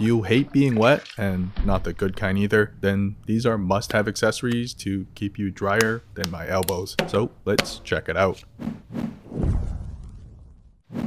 you hate being wet, and not the good kind either, then these are must-have accessories to keep you drier than my elbows. So let's check it out.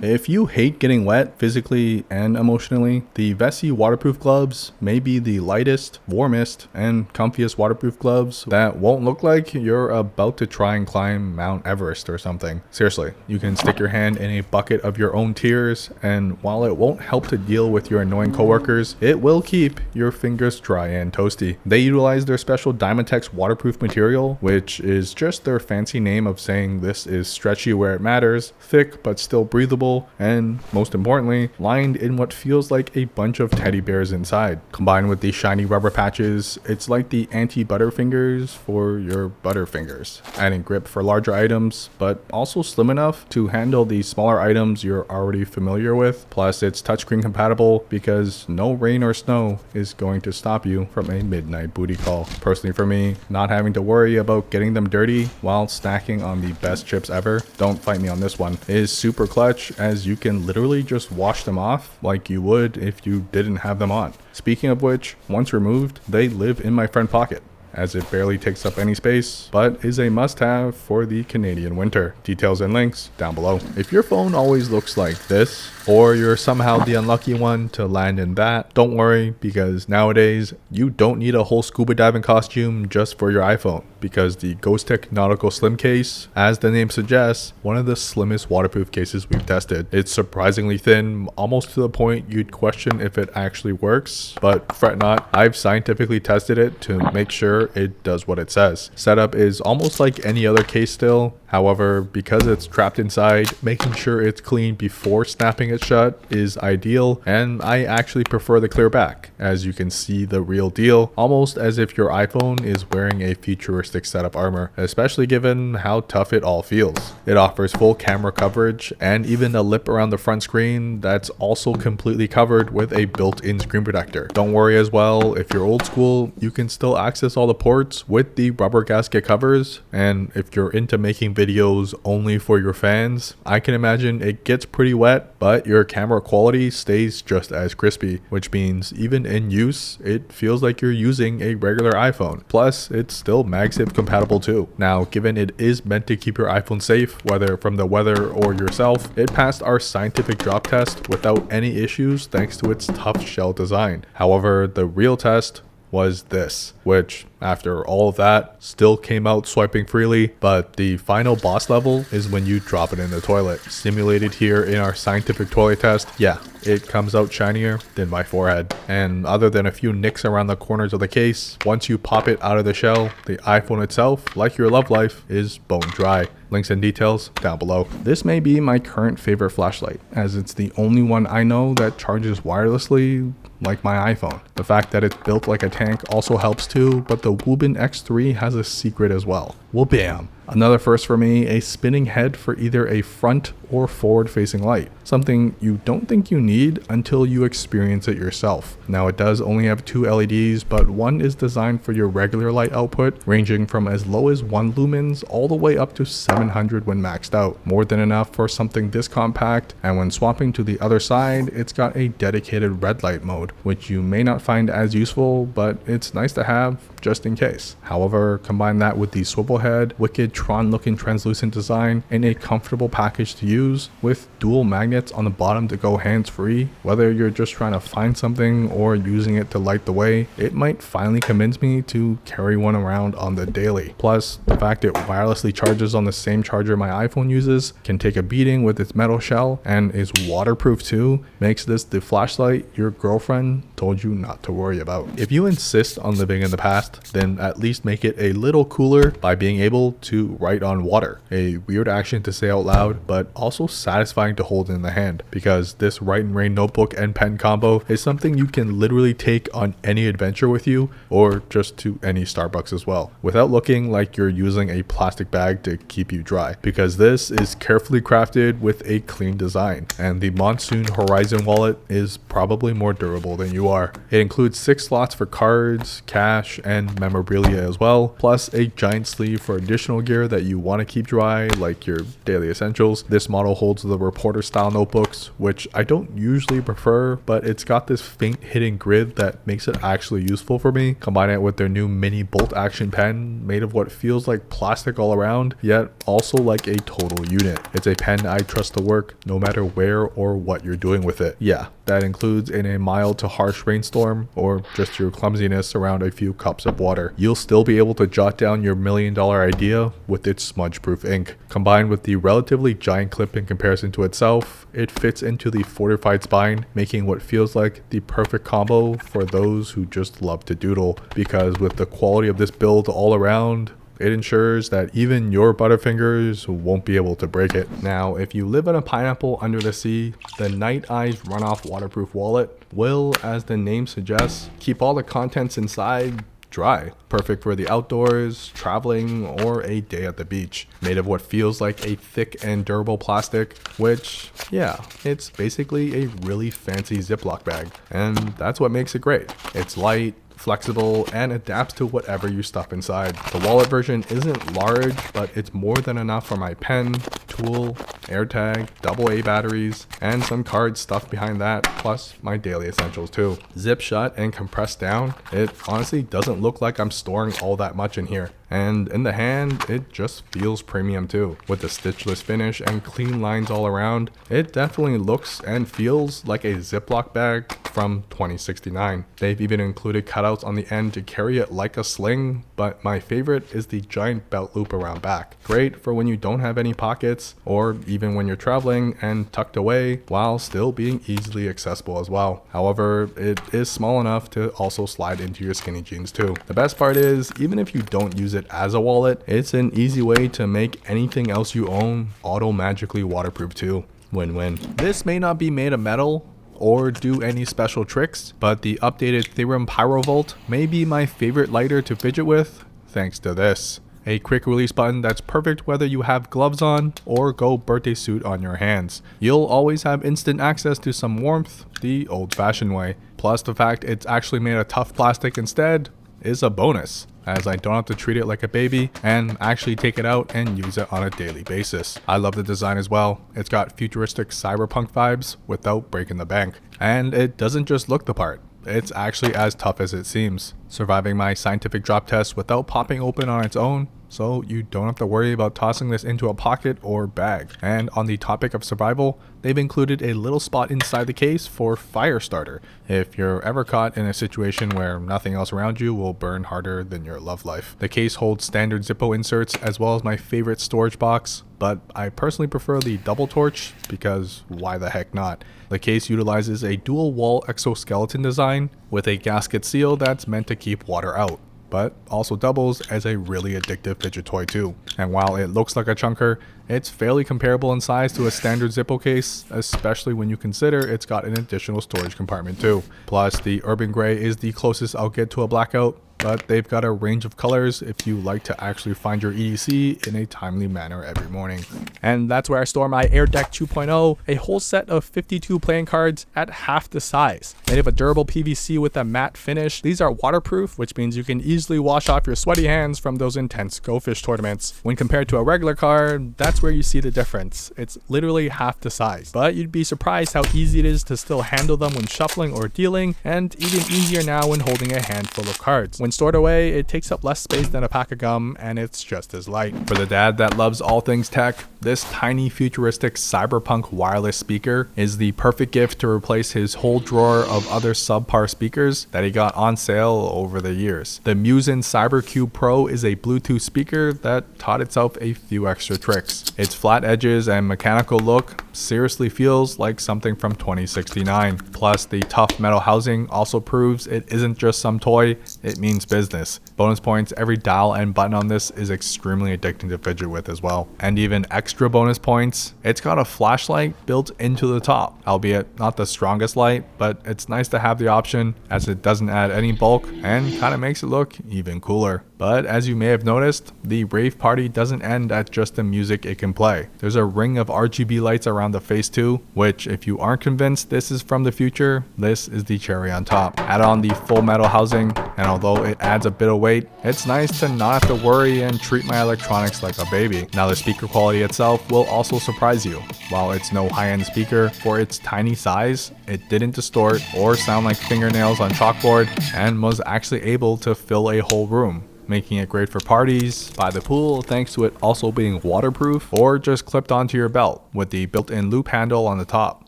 If you hate getting wet physically and emotionally, the Vessi waterproof gloves may be the lightest, warmest, and comfiest waterproof gloves that won't look like you're about to try and climb Mount Everest or something. Seriously, you can stick your hand in a bucket of your own tears, and while it won't help to deal with your annoying coworkers, it will keep your fingers dry and toasty. They utilize their special Dymatex waterproof material, which is just their fancy name of saying this is stretchy where it matters, thick but still breathable, and most importantly, lined in what feels like a bunch of teddy bears inside. Combined with the shiny rubber patches, it's like the anti-butterfingers for your butterfingers, adding grip for larger items, but also slim enough to handle the smaller items you're already familiar with. Plus, it's touchscreen compatible because no rain or snow is going to stop you from a midnight booty call. Personally for me, not having to worry about getting them dirty while snacking on the best chips ever, don't fight me on this one, is super clutch, as you can literally just wash them off like you would if you didn't have them on. Speaking of which, once removed, they live in my front pocket, as it barely takes up any space, but is a must-have for the Canadian winter. Details and links down below. If your phone always looks like this, or you're somehow the unlucky one to land in that, don't worry, because nowadays you don't need a whole scuba diving costume just for your iPhone, because the Ghostek Nautical Slim case, as the name suggests, one of the slimmest waterproof cases we've tested. It's surprisingly thin, almost to the point you'd question if it actually works, but fret not, I've scientifically tested it to make sure it does what it says. Setup is almost like any other case still, however, because it's trapped inside, making sure it's clean before snapping it shut is ideal, and I actually prefer the clear back, as you can see the real deal, almost as if your iPhone is wearing a futuristic setup armor, especially given how tough it all feels. It offers full camera coverage and even a lip around the front screen that's also completely covered with a built-in screen protector. Don't worry as well, if you're old school, you can still access all the ports with the rubber gasket covers, and if you're into making videos only for your fans, I can imagine it gets pretty wet, but your camera quality stays just as crispy, which means even in use, it feels like you're using a regular iPhone. Plus, it's still MagSafe compatible too. Now, given it is meant to keep your iPhone safe, whether from the weather or yourself, it passed our scientific drop test without any issues thanks to its tough shell design. However, the real test was this, which after all of that still came out swiping freely, but the final boss level is when you drop it in the toilet. Simulated here in our scientific toilet test, yeah, it comes out shinier than my forehead. And other than a few nicks around the corners of the case, once you pop it out of the shell, the iPhone itself, like your love life, is bone dry. Links and details down below. This may be my current favorite flashlight, as it's the only one I know that charges wirelessly like my iPhone. The fact that it's built like a tank also helps too, but the Wuben X3 has a secret as well. Well, bam! Another first for me, a spinning head for either a front or forward facing light. Something you don't think you need until you experience it yourself. Now it does only have 2 LEDs, but one is designed for your regular light output, ranging from as low as 1 lumens all the way up to 700 when maxed out. More than enough for something this compact, and when swapping to the other side, it's got a dedicated red light mode, which you may not find as useful, but it's nice to have just in case. However, combine that with the swivel head, wicked Tron looking translucent design, and a comfortable package to use with dual magnets on the bottom to go hands-free. Whether you're just trying to find something or using it to light the way, it might finally convince me to carry one around on the daily. Plus, the fact it wirelessly charges on the same charger my iPhone uses, can take a beating with its metal shell, and is waterproof too, makes this the flashlight your girlfriend told you not to worry about. If you insist on living in the past, then at least make it a little cooler by being able to write on water. A weird action to say out loud, but also satisfying to hold in the hand, because this Rite and Rain notebook and pen combo is something you can literally take on any adventure with you, or just to any Starbucks as well, without looking like you're using a plastic bag to keep you dry, because this is carefully crafted with a clean design, and the Monsoon Horizon wallet is probably more durable than you are. It includes 6 slots for cards, cash, and memorabilia as well, plus a giant sleeve for additional gear gear that you want to keep dry, like your daily essentials. This model holds the reporter style notebooks, which I don't usually prefer, but it's got this faint hidden grid that makes it actually useful for me. Combine it with their new mini bolt action pen made of what feels like plastic all around, yet also like a total unit. It's a pen I trust to work no matter where or what you're doing with it. Yeah, that includes in a mild to harsh rainstorm or just your clumsiness around a few cups of water. You'll still be able to jot down your $1 million idea with its smudge proof ink. Combined with the relatively giant clip in comparison to itself, it fits into the fortified spine, making what feels like the perfect combo for those who just love to doodle, because with the quality of this build all around, it ensures that even your butterfingers won't be able to break it. Now, if you live in a pineapple under the sea, the Nite Eyes RunOff waterproof wallet will, as the name suggests, keep all the contents inside dry. Perfect for the outdoors, traveling, or a day at the beach. Made of what feels like a thick and durable plastic, which, yeah, it's basically a really fancy Ziploc bag. And that's what makes it great. It's light, flexible, and adapts to whatever you stuff inside. The wallet version isn't large, but it's more than enough for my pen, tool, AirTag, AA batteries, and some cards stuffed behind that, plus my daily essentials too. Zip shut and compressed down, it honestly doesn't look like I'm storing all that much in here. And in the hand, it just feels premium too. With the stitchless finish and clean lines all around, it definitely looks and feels like a Ziploc bag from 2069. They've even included cutouts on the end to carry it like a sling, but my favorite is the giant belt loop around back. Great for when you don't have any pockets, or even when you're traveling and tucked away while still being easily accessible as well. However, it is small enough to also slide into your skinny jeans too. The best part is, even if you don't use it as a wallet, it's an easy way to make anything else you own auto magically waterproof too. Win-win. This may not be made of metal or do any special tricks, but the updated Thyrm PyroVault may be my favorite lighter to fidget with thanks to this. A quick release button that's perfect whether you have gloves on or go birthday suit on your hands. You'll always have instant access to some warmth the old-fashioned way. Plus the fact it's actually made of tough plastic instead is a bonus, as I don't have to treat it like a baby and actually take it out and use it on a daily basis. I love the design as well. It's got futuristic cyberpunk vibes without breaking the bank. And it doesn't just look the part. It's actually as tough as it seems, surviving my scientific drop test without popping open on its own, so you don't have to worry about tossing this into a pocket or bag. And on the topic of survival, they've included a little spot inside the case for fire starter, if you're ever caught in a situation where nothing else around you will burn harder than your love life. The case holds standard Zippo inserts as well as my favorite storage box, but I personally prefer the double torch because why the heck not? The case utilizes a dual wall exoskeleton design with a gasket seal that's meant to keep water out, but also doubles as a really addictive fidget toy too. And while it looks like a chunker, it's fairly comparable in size to a standard Zippo case, especially when you consider it's got an additional storage compartment too. Plus, the Urban Gray is the closest I'll get to a blackout, but they've got a range of colors if you like to actually find your EDC in a timely manner every morning. And that's where I store my Air Deck 2.0, a whole set of 52 playing cards at half the size. Made of a durable PVC with a matte finish, these are waterproof, which means you can easily wash off your sweaty hands from those intense Go Fish tournaments. When compared to a regular card, that's where you see the difference. It's literally half the size. But you'd be surprised how easy it is to still handle them when shuffling or dealing, and even easier now when holding a handful of cards. When stored away, it takes up less space than a pack of gum, and it's just as light. For the dad that loves all things tech, this tiny futuristic cyberpunk wireless speaker is the perfect gift to replace his whole drawer of other subpar speakers that he got on sale over the years. The Muzen CyberCube Pro is a Bluetooth speaker that taught itself a few extra tricks. Its flat edges and mechanical look seriously feels like something from 2069. Plus, the tough metal housing also proves it isn't just some toy, it means business. Bonus points, every dial and button on this is extremely addicting to fidget with as well. And even extra bonus points, it's got a flashlight built into the top, albeit not the strongest light, but it's nice to have the option as it doesn't add any bulk and kind of makes it look even cooler. But as you may have noticed, the rave party doesn't end at just the music it can play. There's a ring of RGB lights around the face too, which if you aren't convinced this is from the future, this is the cherry on top. Add on the full metal housing, and although though it adds a bit of weight, it's nice to not have to worry and treat my electronics like a baby. Now the speaker quality itself will also surprise you. While it's no high-end speaker, for its tiny size, it didn't distort or sound like fingernails on chalkboard and was actually able to fill a whole room, making it great for parties, by the pool thanks to it also being waterproof, or just clipped onto your belt with the built-in loop handle on the top.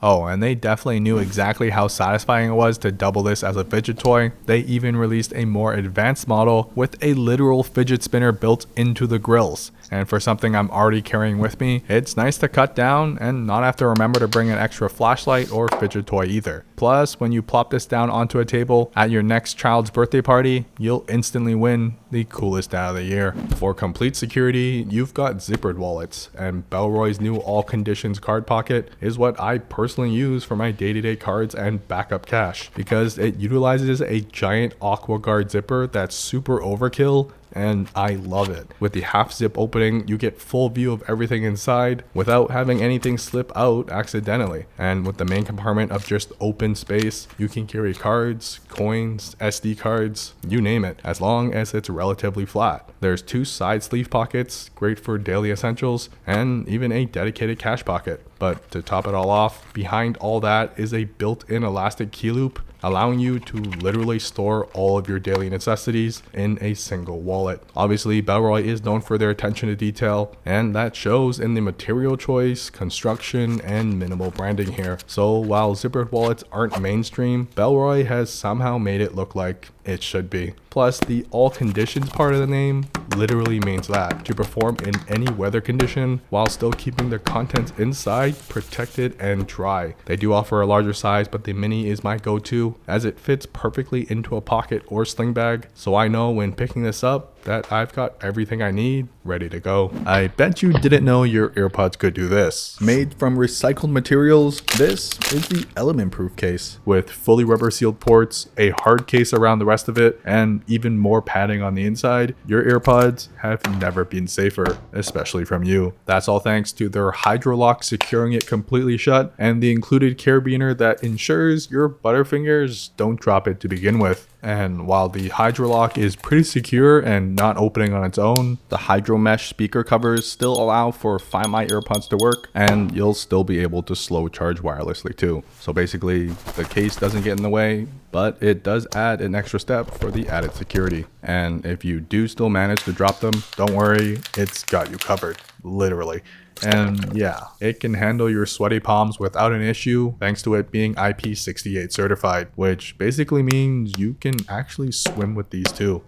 Oh, and they definitely knew exactly how satisfying it was to double this as a fidget toy. They even released a more advanced model with a literal fidget spinner built into the grills. And for something I'm already carrying with me, it's nice to cut down and not have to remember to bring an extra flashlight or fidget toy either. Plus, when you plop this down onto a table at your next child's birthday party, you'll instantly win the coolest dad of the year. For complete security, you've got zippered wallets, and Bellroy's new all conditions card pocket is what I personally use for my day-to-day cards and backup cash, because it utilizes a giant aqua guard zipper that's super overkill, and I love it. With the half zip opening, you get full view of everything inside without having anything slip out accidentally. And with the main compartment of just open space, you can carry cards, coins, SD cards, you name it, as long as it's relatively flat. There's 2 side sleeve pockets, great for daily essentials, and even a dedicated cash pocket. But to top it all off, behind all that is a built-in elastic key loop, allowing you to literally store all of your daily necessities in a single wallet. Obviously, Bellroy is known for their attention to detail, and that shows in the material choice, construction, and minimal branding here. So while zippered wallets aren't mainstream, Bellroy has somehow made it look like it should be. Plus, the all conditions part of the name literally means that, to perform in any weather condition while still keeping the contents inside protected and dry. They do offer a larger size, but the mini is my go-to as it fits perfectly into a pocket or sling bag, so I know when picking this up that I've got everything I need ready to go. I bet you didn't know your AirPods could do this. Made from recycled materials, this is the element proof case with fully rubber sealed ports, a hard case around the rest of it, and even more padding on the inside. Your AirPods have never been safer, especially from you. That's all thanks to their Hydro Lock securing it completely shut and the included carabiner that ensures your butterfingers don't drop it to begin with. And while the Hydro Lock is pretty secure and not opening on its own, the Hydro Mesh speaker covers still allow for Find My AirPods to work, and you'll still be able to slow charge wirelessly too. So basically, the case doesn't get in the way, but it does add an extra step for the added security. And if you do still manage to drop them, don't worry, it's got you covered, literally. And yeah, it can handle your sweaty palms without an issue thanks to it being IP68 certified, which basically means you can actually swim with these too.